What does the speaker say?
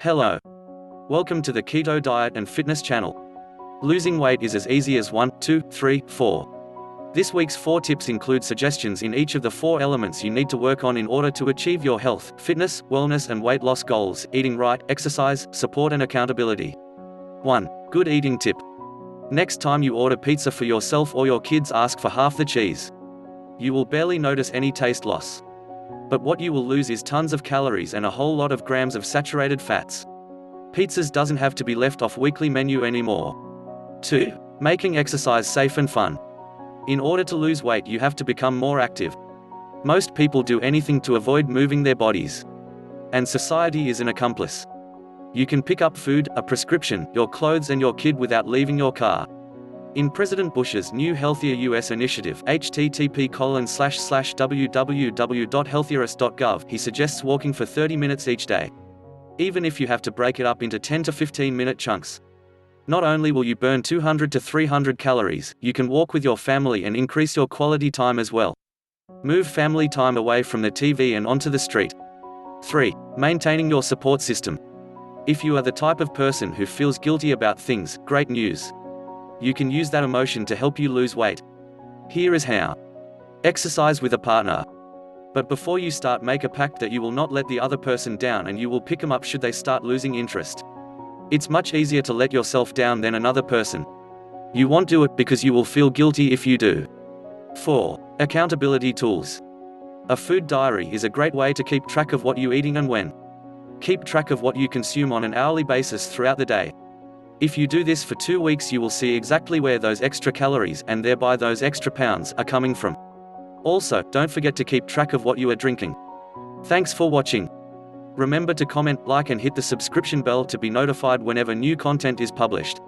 Hello. Welcome to the Keto Diet and Fitness channel. Losing weight is as easy as 1, 2, 3, 4. This week's 4 tips include suggestions in each of the 4 elements you need to work on in order to achieve your health, fitness, wellness and weight loss goals: eating right, exercise, support and accountability. 1. Good eating tip. Next time you order pizza for yourself or your kids, ask for half the cheese. You will barely notice any taste loss. But what you will lose is tons of calories and a whole lot of grams of saturated fats. Pizzas doesn't have to be left off weekly menu anymore. 2. Making exercise safe and fun. In order to lose weight, you have to become more active. Most people do anything to avoid moving their bodies. And society is an accomplice. You can pick up food, a prescription, your clothes and your kid without leaving your car. In President Bush's new Healthier US initiative, http://www.healthierist.gov, he suggests walking for 30 minutes each day. Even if you have to break it up into 10 to 15-minute chunks. Not only will you burn 200 to 300 calories, you can walk with your family and increase your quality time as well. Move family time away from the TV and onto the street. 3. Maintaining your support system. If you are the type of person who feels guilty about things, great news. You can use that emotion to help you lose weight. Here is how. Exercise with a partner. But before you start, make a pact that you will not let the other person down and you will pick them up should they start losing interest. It's much easier to let yourself down than another person. You won't do it because you will feel guilty if you do. 4. Accountability tools. A food diary is a great way to keep track of what you're eating and when. Keep track of what you consume on an hourly basis throughout the day. If you do this for 2 weeks, you will see exactly where those extra calories, and thereby those extra pounds, are coming from. Also, don't forget to keep track of what you are drinking. Thanks for watching. Remember to comment, like and hit the subscription bell to be notified whenever new content is published.